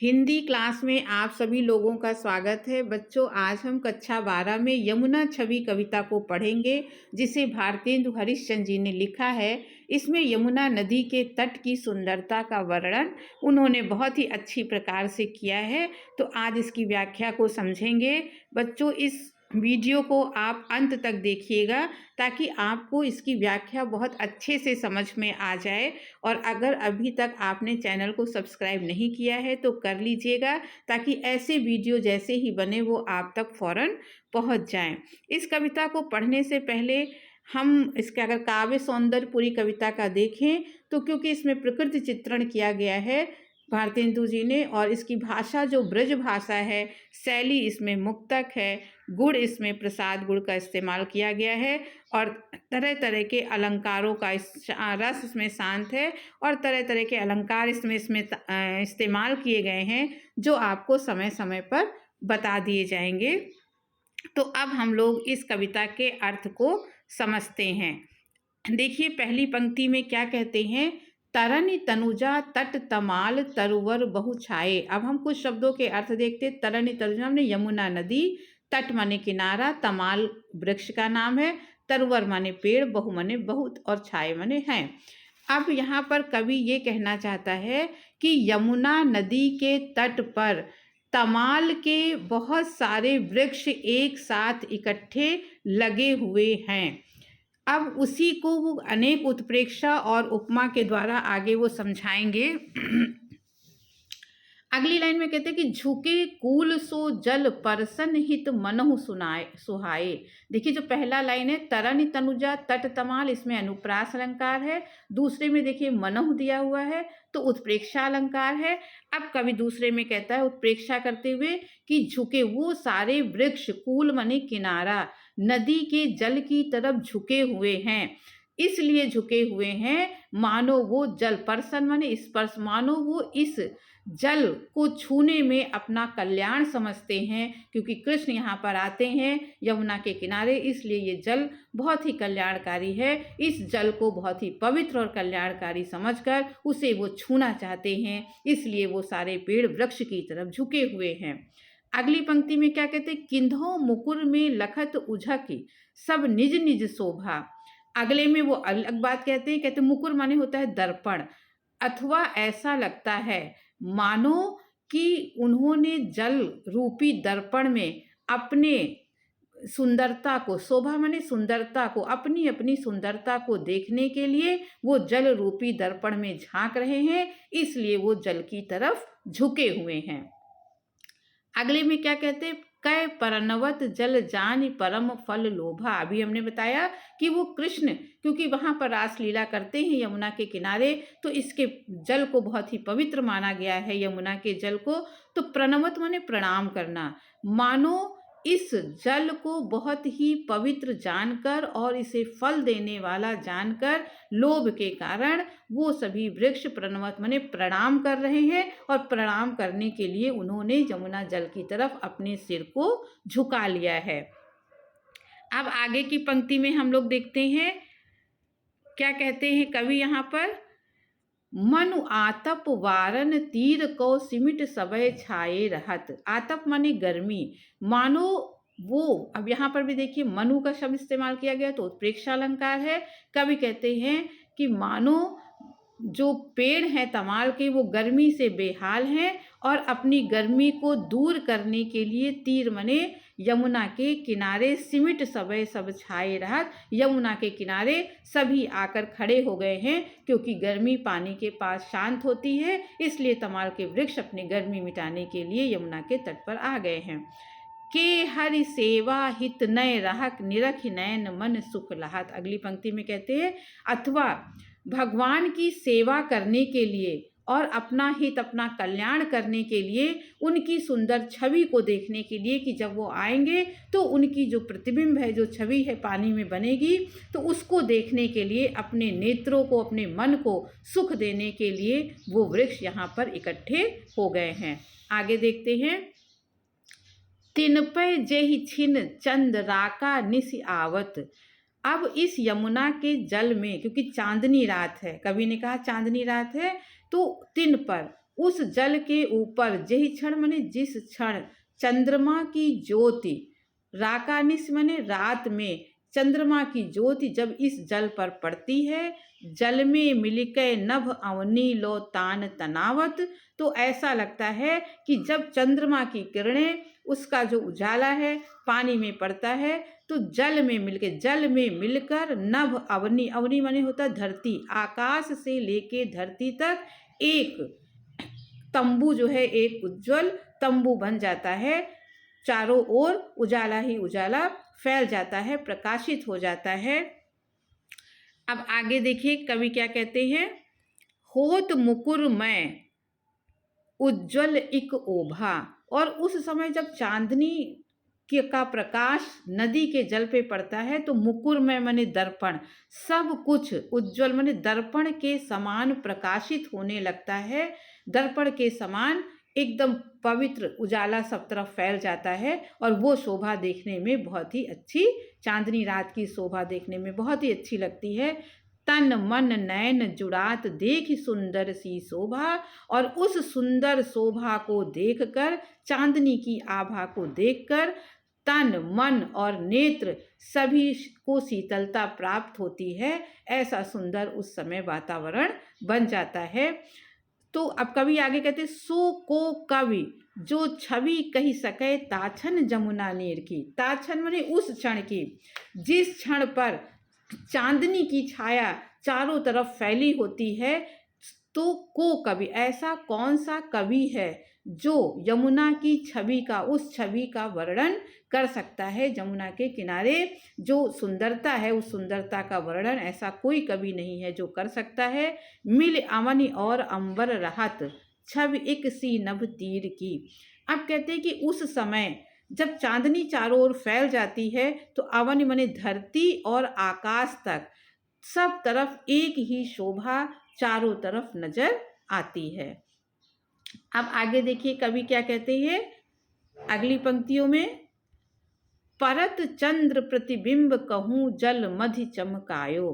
Hindi class में आप सभी लोगों का स्वागत है। बच्चों, आज हम कक्षा 12 में यमुना छवि कविता को पढ़ेंगे, जिसे भारतेंदु हरिश्चंद्र जी ने लिखा है। इसमें यमुना नदी के तट की सुंदरता का वर्णन उन्होंने बहुत ही अच्छी प्रकार से किया है। तो आज इसकी व्याख्या को समझेंगे। बच्चों, इस वीडियो को आप अंत तक देखिएगा ताकि आपको इसकी व्याख्या बहुत अच्छे से समझ में आ जाए। और अगर अभी तक आपने चैनल को सब्सक्राइब नहीं किया है तो कर लीजिएगा, ताकि ऐसे वीडियो जैसे ही बने वो आप तक फौरन पहुंच जाएं। इस कविता को पढ़ने से पहले हम इसके अगर काव्य सौंदर्य पूरी कविता का देखें तो क्योंकि इसमें प्रकृति चित्रण किया गया है भारतेंदु जी ने, और इसकी भाषा जो ब्रज भाषा है, शैली इसमें मुक्तक है, गुण इसमें प्रसाद गुण का इस्तेमाल किया गया है, और तरह तरह के अलंकारों का रस इसमें शांत है, और तरह तरह के अलंकार इसमें इस्तेमाल किए गए हैं जो आपको समय समय पर बता दिए जाएंगे। तो अब हम लोग इस कविता के अर्थ को समझते हैं। देखिए, पहली पंक्ति में क्या कहते हैं, तरनि तनुजा तट तमाल तरुवर बहु छाए। अब हम कुछ शब्दों के अर्थ देखते। तरनि तनुजा माने यमुना नदी, तट माने किनारा, तमाल वृक्ष का नाम है, तरुवर माने पेड़, बहु माने बहुत, और छाए माने हैं। अब यहाँ पर कवि ये कहना चाहता है कि यमुना नदी के तट पर तमाल के बहुत सारे वृक्ष एक साथ इकट्ठे लगे हुए हैं। अब उसी को वो अनेक उत्प्रेक्षा और उपमा के द्वारा आगे वो समझाएंगे। अगली लाइन में कहते हैं कि झुके कूल सो जल परसन हित मनहु सुनाए सुहाए। देखिए, जो पहला लाइन है तरनि तनुजा तट तमाल, इसमें अनुप्रास अलंकार है। दूसरे में देखिए मनहु दिया हुआ है तो उत्प्रेक्षा अलंकार है। अब कवि दूसरे में कहता है उत्प्रेक्षा करते हुए कि झुके वो सारे वृक्ष, कूल माने किनारा, नदी के जल की तरफ झुके हुए हैं। इसलिए झुके हुए हैं मानो वो जल, परसन माने स्पर्श, मानो वो इस जल को छूने में अपना कल्याण समझते हैं, क्योंकि कृष्ण यहाँ पर आते हैं यमुना के किनारे, इसलिए ये जल बहुत ही कल्याणकारी है। इस जल को बहुत ही पवित्र और कल्याणकारी समझकर उसे वो छूना चाहते हैं, इसलिए वो सारे पेड़ वृक्ष की तरफ झुके हुए हैं। अगली पंक्ति में क्या कहते हैं, किन्धो मुकुर में लखत उझकी सब निज निज शोभा। अगले में वो अलग बात कहते मुकुर माने होता है दर्पण, अथवा ऐसा लगता है मानो कि उन्होंने जल रूपी दर्पण में अपने सुंदरता को, शोभा माने सुंदरता को, अपनी अपनी सुंदरता को देखने के लिए वो जल रूपी दर्पण में झांक रहे हैं, इसलिए वो जल की तरफ झुके हुए हैं। अगले में क्या कहते, कै परनवत जल जान परम फल लोभा। अभी हमने बताया कि वो कृष्ण क्योंकि वहाँ पर रासलीला करते हैं यमुना के किनारे, तो इसके जल को बहुत ही पवित्र माना गया है, यमुना के जल को। तो प्रणवत माने प्रणाम करना, मानो इस जल को बहुत ही पवित्र जानकर और इसे फल देने वाला जानकर लोभ के कारण वो सभी वृक्ष प्रणवत माने प्रणाम कर रहे हैं, और प्रणाम करने के लिए उन्होंने यमुना जल की तरफ अपने सिर को झुका लिया है। अब आगे की पंक्ति में हम लोग देखते हैं क्या कहते हैं कवि यहाँ पर, मनु आतप वारन तीर को सिमिट सबय छाए रहत। आतप माने गर्मी, मानो वो, अब यहाँ पर भी देखिए मनु का शब्द इस्तेमाल किया गया तो उत्प्रेक्षा अलंकार है। कवि कहते हैं कि मानो जो पेड़ हैं तमाल के वो गर्मी से बेहाल हैं, और अपनी गर्मी को दूर करने के लिए तीर मने यमुना के किनारे सिमिट सबे सब छाए रहत, यमुना के किनारे सभी आकर खड़े हो गए हैं, क्योंकि गर्मी पानी के पास शांत होती है, इसलिए तमाल के वृक्ष अपनी गर्मी मिटाने के लिए यमुना के तट पर आ गए हैं। के हरि सेवा हित नय रहक निरख नयन मन सुख लहत। अगली पंक्ति में कहते हैं अथवा भगवान की सेवा करने के लिए और अपना हित, अपना कल्याण करने के लिए, उनकी सुंदर छवि को देखने के लिए कि जब वो आएंगे तो उनकी जो प्रतिबिंब है, जो छवि है पानी में बनेगी, तो उसको देखने के लिए अपने नेत्रों को, अपने मन को सुख देने के लिए वो वृक्ष यहाँ पर इकट्ठे हो गए हैं। आगे देखते हैं, तिन पे जेहि छिन चंद राका निस आवत। अब इस यमुना के जल में, क्योंकि चांदनी रात है, कवि ने कहा चांदनी रात है, तो तिन पर उस जल के ऊपर जेहि क्षण माने जिस क्षण चंद्रमा की ज्योति, राकानिस माने रात में चंद्रमा की ज्योति जब इस जल पर पड़ती है, जल में मिलके नभ अवनी लो तान तनावत, तो ऐसा लगता है कि जब चंद्रमा की किरणें, उसका जो उजाला है पानी में पड़ता है तो जल में मिलकर नभ अवनी, अवनी माने होता है धरती, आकाश से लेके धरती तक एक तंबू जो है, एक उज्जवल तंबू बन जाता है। चारों ओर उजाला ही उजाला फैल जाता है, प्रकाशित हो जाता है। अब आगे देखिए कवि क्या कहते हैं, होत मुकुरमय उज्जवल इक ओभा। और उस समय जब चांदनी का प्रकाश नदी के जल पे पड़ता है तो मुकुरमय माने दर्पण, सब कुछ उज्जवल माने दर्पण के समान प्रकाशित होने लगता है, दर्पण के समान एकदम पवित्र उजाला सब तरफ फैल जाता है। और वो शोभा देखने में बहुत ही अच्छी, चांदनी रात की शोभा देखने में बहुत ही अच्छी लगती है। तन मन नयन जुड़ात देख सुंदर सी शोभा, और उस सुंदर शोभा को देखकर, चांदनी की आभा को देखकर तन मन और नेत्र सभी को शीतलता प्राप्त होती है। ऐसा सुंदर उस समय वातावरण बन जाता है। तो अब कवि आगे कहते, सो को कवि जो छवि कही सके ताछन जमुना नीर की। ताछन माने उस क्षण की, जिस क्षण पर चांदनी की छाया चारों तरफ फैली होती है, तो को कवि, ऐसा कौन सा कवि है जो यमुना की छवि का, उस छवि का वर्णन कर सकता है। जमुना के किनारे जो सुंदरता है, उस सुंदरता का वर्णन ऐसा कोई कवि नहीं है जो कर सकता है। मिल अवनि और अंबर रहत छवि एक सी नभ तीर की। अब कहते हैं कि उस समय जब चांदनी चारों ओर फैल जाती है तो अवनि माने धरती और आकाश तक सब तरफ एक ही शोभा चारों तरफ नजर आती है। अब आगे देखिए कवि क्या कहते हैं अगली पंक्तियों में, परत चंद्र प्रतिबिंब कहूँ जल मधि चमकायो।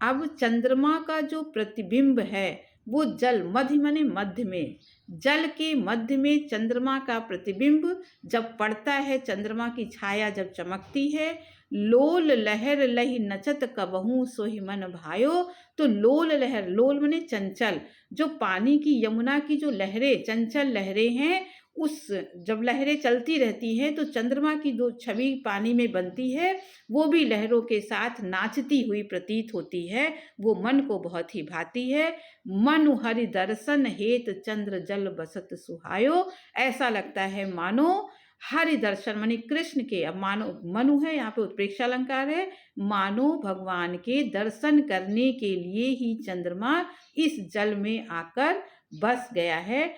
अब चंद्रमा का जो प्रतिबिंब है वो जल, मधि माने मध्य में, जल के मध्य में चंद्रमा का प्रतिबिंब जब पड़ता है, चंद्रमा की छाया जब चमकती है, लोल लहर लही नचत कबहू सोहि मन भायो। तो लोल लहर, लोल माने चंचल, जो पानी की, यमुना की जो लहरें, चंचल लहरें हैं, उस जब लहरें चलती रहती हैं तो चंद्रमा की जो छवि पानी में बनती है वो भी लहरों के साथ नाचती हुई प्रतीत होती है, वो मन को बहुत ही भाती है। मनु हरि दर्शन हेत चंद्र जल बसत सुहायो। ऐसा लगता है मानो हरि दर्शन माने कृष्ण के, अब मानो मनु है यहाँ पे उत्प्रेक्षा अलंकार है, मानो भगवान के दर्शन करने के लिए ही चंद्रमा इस जल में आकर बस गया है।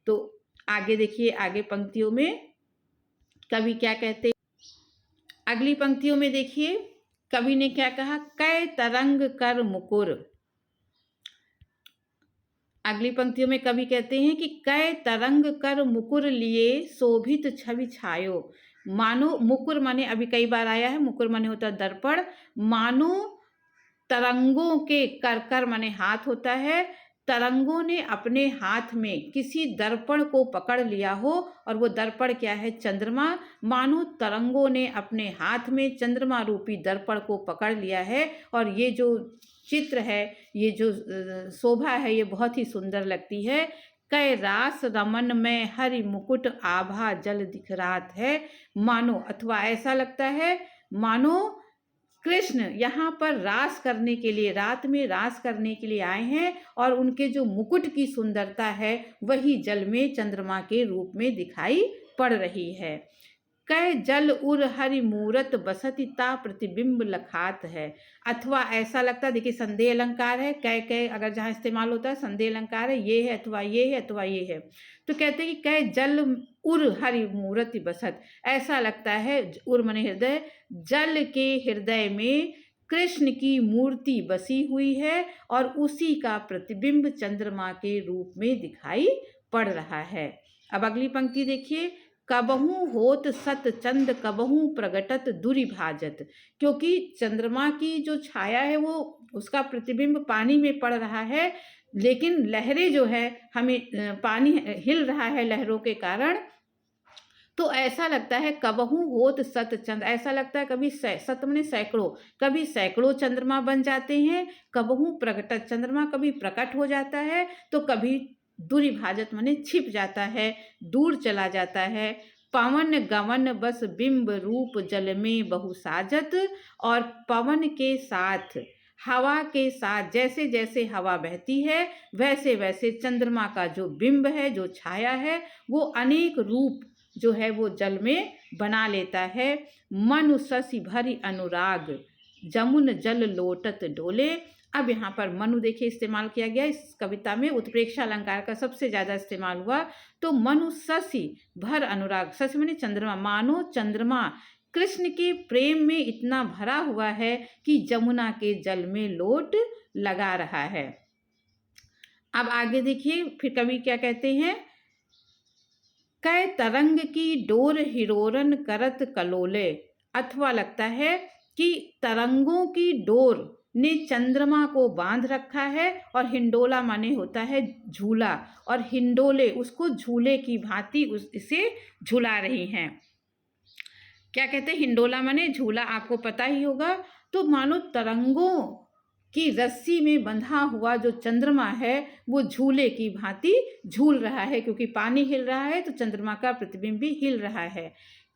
तो आगे देखिए, आगे पंक्तियों में कवि क्या कहते हैं, अगली पंक्तियों में देखिए कवि ने क्या कहा, कै तरंग कर मुकुर। अगली पंक्तियों में कवि कहते हैं कि कै तरंग कर मुकुर लिए शोभित छवि छायो। मानो, मुकुर माने अभी कई बार आया है, मुकुर माने होता है दर्पण, मानो तरंगों के, कर कर माने हाथ होता है, तरंगों ने अपने हाथ में किसी दर्पण को पकड़ लिया हो, और वो दर्पण क्या है, चंद्रमा। मानो तरंगों ने अपने हाथ में चंद्रमा रूपी दर्पण को पकड़ लिया है, और ये जो चित्र है, ये जो शोभा है, ये बहुत ही सुंदर लगती है। कै रास रमन में हरि मुकुट आभा जल दिख रात है। मानो, अथवा ऐसा लगता है मानो कृष्ण यहाँ पर रास करने के लिए, रात में रास करने के लिए आए हैं, और उनके जो मुकुट की सुंदरता है वही जल में चंद्रमा के रूप में दिखाई पड़ रही है। कै जल उर हरि मूरत बसति ता प्रतिबिंब लखात है। अथवा ऐसा लगता है, देखिए संदेह अलंकार है, कै अगर जहाँ इस्तेमाल होता है संदेह अलंकार है, ये है अथवा ये है अथवा ये है, तो कहते हैं कि कै जल उर हरि मूरति बसत, ऐसा लगता है, उर माने हृदय, जल के हृदय में कृष्ण की मूर्ति बसी हुई है और उसी का प्रतिबिंब चंद्रमा के रूप में दिखाई पड़ रहा है। अब अगली पंक्ति देखिए, कबहू होत सत चंद कबहू प्रगटत दुरिभाजत, क्योंकि चंद्रमा की जो छाया है वो उसका प्रतिबिंब पानी में पड़ रहा है, लेकिन लहरें जो है हमें पानी हिल रहा है लहरों के कारण, तो ऐसा लगता है कबहू होत सत चंद्र, ऐसा लगता है कभी सत मने सैकड़ों, कभी सैकड़ों चंद्रमा बन जाते हैं, कबहू प्रगटत चंद्रमा कभी प्रकट हो जाता है, तो कभी दुरिभाजत मने छिप जाता है, दूर चला जाता है। पवन गवन बस बिंब रूप जल में बहु साजत, और पवन के साथ, हवा के साथ, जैसे जैसे हवा बहती है वैसे वैसे चंद्रमा का जो बिंब है, जो छाया है, वो अनेक रूप जो है वो जल में बना लेता है। मनु शशि भरी अनुराग जमुन जल लोटत डोले। अब यहाँ पर मनु देखिए इस्तेमाल किया गया, इस कविता में उत्प्रेक्षा अलंकार का सबसे ज़्यादा इस्तेमाल हुआ। तो मनु शशि भर अनुराग, शशि माने चंद्रमा, मानो चंद्रमा कृष्ण के प्रेम में इतना भरा हुआ है कि जमुना के जल में लोट लगा रहा है। अब आगे देखिए फिर कवि क्या कहते हैं, कै तरंग की डोर हिरोरन करत कलोले, अथवा लगता है कि तरंगों की डोर ने चंद्रमा को बांध रखा है, और हिंडोला माने होता है झूला, और हिंडोले उसको झूले की भांति इसे झूला रही हैं। क्या कहते हैं, हिंडोला माने झूला, आपको पता ही होगा। तो मानो तरंगों कि रस्सी में बंधा हुआ जो चंद्रमा है वो झूले की भांति झूल रहा है, क्योंकि पानी हिल रहा है तो चंद्रमा का प्रतिबिंब भी हिल रहा है।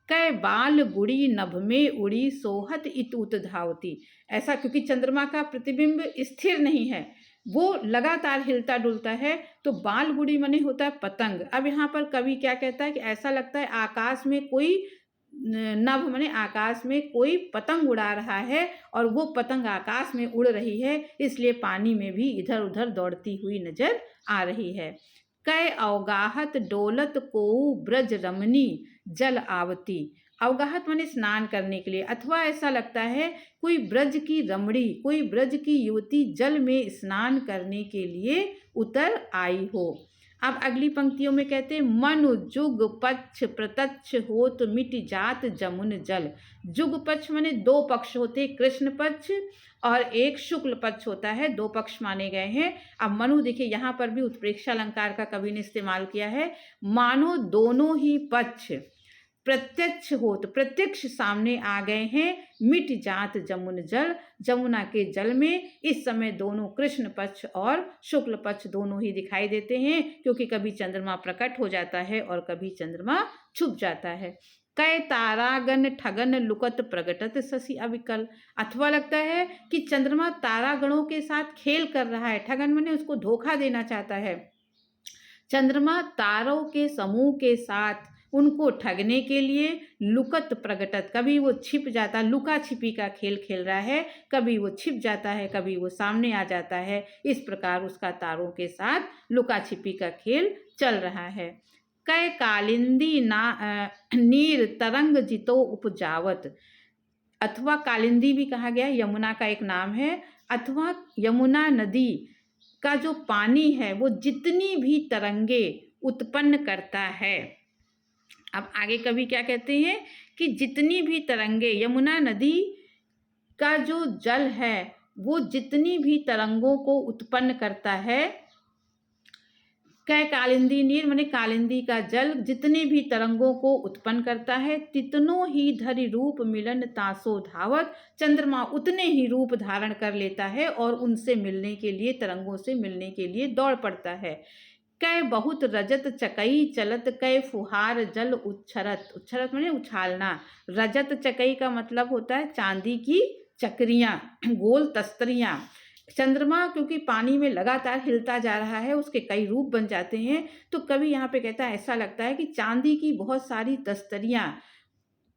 कै बाल गुड़ी नभ में उड़ी सोहत इतुत धावती, ऐसा क्योंकि चंद्रमा का प्रतिबिंब स्थिर नहीं है, वो लगातार हिलता डुलता है। तो बाल गुड़ी माने होता है पतंग। अब यहाँ पर कवि क्या कहता है कि ऐसा लगता है आकाश में कोई नभ माने आकाश में कोई पतंग उड़ा रहा है, और वो पतंग आकाश में उड़ रही है, इसलिए पानी में भी इधर उधर दौड़ती हुई नजर आ रही है। कै अवगाहत डोलत कोऊ ब्रज रमनी जल आवती, अवगाहत माने स्नान करने के लिए, अथवा ऐसा लगता है कोई ब्रज की रमणी, कोई ब्रज की युवती जल में स्नान करने के लिए उतर आई हो। अब अगली पंक्तियों में कहते हैं, मनु जुग पक्ष प्रत्यक्ष होत मिट जात जमुन जल। जुग पक्ष माने दो पक्ष होते, कृष्ण पक्ष और एक शुक्ल पक्ष होता है, दो पक्ष माने गए हैं। अब मनु देखिए यहाँ पर भी उत्प्रेक्षा अलंकार का कवि ने इस्तेमाल किया है, मानो दोनों ही पक्ष प्रत्यक्ष होत, प्रत्यक्ष सामने आ गए हैं, मिट जात जमुन जल, जमुना के जल में इस समय दोनों कृष्ण पक्ष और शुक्ल पक्ष दोनों ही दिखाई देते हैं, क्योंकि कभी चंद्रमा प्रकट हो जाता है और कभी चंद्रमा छुप जाता है। कै तारागण ठगन लुकत प्रगटत शशि अविकल, अथवा लगता है कि चंद्रमा तारागणों के साथ खेल कर रहा है, ठगन माने उसको धोखा देना चाहता है। चंद्रमा तारों के समूह के साथ उनको ठगने के लिए लुकत प्रगटत, कभी वो छिप जाता, लुका छिपी का खेल खेल रहा है, कभी वो छिप जाता है, कभी वो सामने आ जाता है, इस प्रकार उसका तारों के साथ लुका छिपी का खेल चल रहा है। कै कालिंदी नीर तरंग जितो उपजावत, अथवा कालिंदी भी कहा गया, यमुना का एक नाम है, अथवा यमुना नदी का जो पानी है वो जितनी भी तरंगे उत्पन्न करता है। अब आगे कवि क्या कहते हैं कि जितनी भी तरंगे, यमुना नदी का जो जल है वो जितनी भी तरंगों को उत्पन्न करता है। कै कालिंदी नीर माने कालिंदी का जल जितने भी तरंगों को उत्पन्न करता है, तितनो ही धरि रूप मिलन तासो धावत, चंद्रमा उतने ही रूप धारण कर लेता है और उनसे मिलने के लिए, तरंगों से मिलने के लिए दौड़ पड़ता है। कै बहुत रजत चकई चलत कै फुहार जल उच्छरत, उच्छरत माने उछालना, रजत चकई का मतलब होता है चांदी की चक्रियाँ, गोल तस्तरियाँ। चंद्रमा क्योंकि पानी में लगातार हिलता जा रहा है, उसके कई रूप बन जाते हैं, तो कवि यहाँ पे कहता है ऐसा लगता है कि चांदी की बहुत सारी तस्तरियाँ,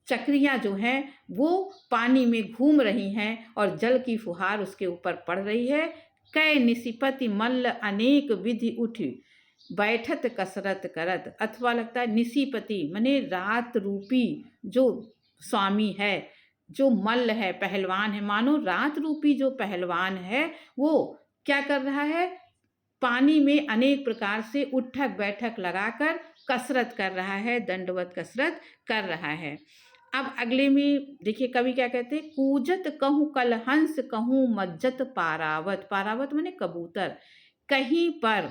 चक्रियाँ जो हैं वो पानी में घूम रही हैं और जल की फुहार उसके ऊपर पड़ रही है। कै निशिपति मल्ल अनेक विधि उठी बैठत कसरत करत, अथवा लगता है निशिपति माने रात रूपी जो स्वामी है, जो मल्ल है, पहलवान है, मानो रात रूपी जो पहलवान है वो क्या कर रहा है, पानी में अनेक प्रकार से उठक बैठक लगाकर कसरत कर रहा है, दंडवत कसरत कर रहा है। अब अगले में देखिए कवि क्या कहते हैं, कूजत कहूँ कल हंस कहूँ मज्जत पारावत। पारावत माने कबूतर। कहीं पर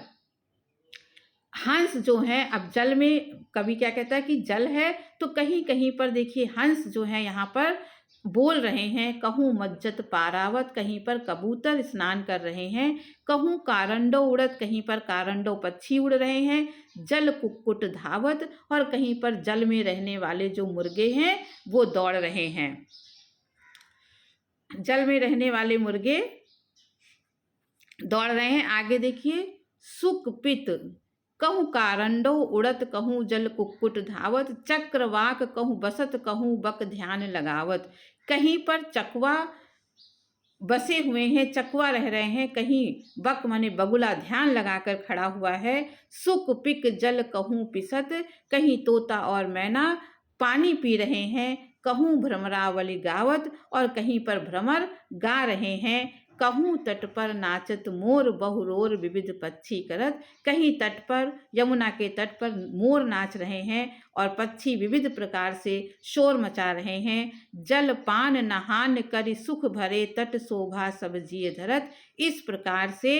हंस जो है, अब जल में कवि क्या कहता है कि जल है, तो कहीं कहीं पर देखिए हंस जो है यहाँ पर बोल रहे हैं। कहूँ मज्जत पारावत, कहीं पर कबूतर स्नान कर रहे हैं। कहूँ कारंडो उड़त, कहीं पर कारंडो पक्षी उड़ रहे हैं। जल कुक्कुट धावत, और कहीं पर जल में रहने वाले जो मुर्गे हैं वो दौड़ रहे हैं। जल में रहने वाले मुर्गे दौड़ रहे हैं। आगे देखिए, सुक पित कहूँ कारंडो उड़त, कहूँ जल कुक्कुट धावत। चक्रवाक कहूँ बसत, कहूँ बक ध्यान लगावत। कहीं पर चकवा बसे हुए हैं, चकवा रह रहे हैं। कहीं बक माने बगुला ध्यान लगाकर खड़ा हुआ है। सुक पिक जल कहूँ पिसत, कहीं तोता और मैना पानी पी रहे हैं। कहूँ भ्रमरावली गावत, और कहीं पर भ्रमर गा रहे हैं। कहूँ तट पर नाचत मोर बहुरोर विविध पक्षी करत। कहीं तट पर, यमुना के तट पर मोर नाच रहे हैं और पक्षी विविध प्रकार से शोर मचा रहे हैं। जल पान नहान करि सुख भरे, तट शोभा सब जिय धरत। इस प्रकार से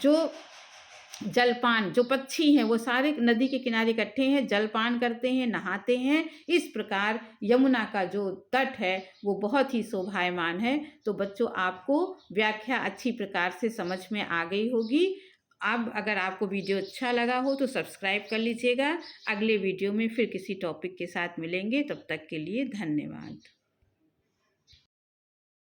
जो जलपान, जो पक्षी हैं वो सारे नदी के किनारे इकट्ठे हैं, जलपान करते हैं, नहाते हैं। इस प्रकार यमुना का जो तट है वो बहुत ही शोभायमान है। तो बच्चों, आपको व्याख्या अच्छी प्रकार से समझ में आ गई होगी। अब अगर आपको वीडियो अच्छा लगा हो तो सब्सक्राइब कर लीजिएगा। अगले वीडियो में फिर किसी टॉपिक के साथ मिलेंगे, तब तक के लिए धन्यवाद।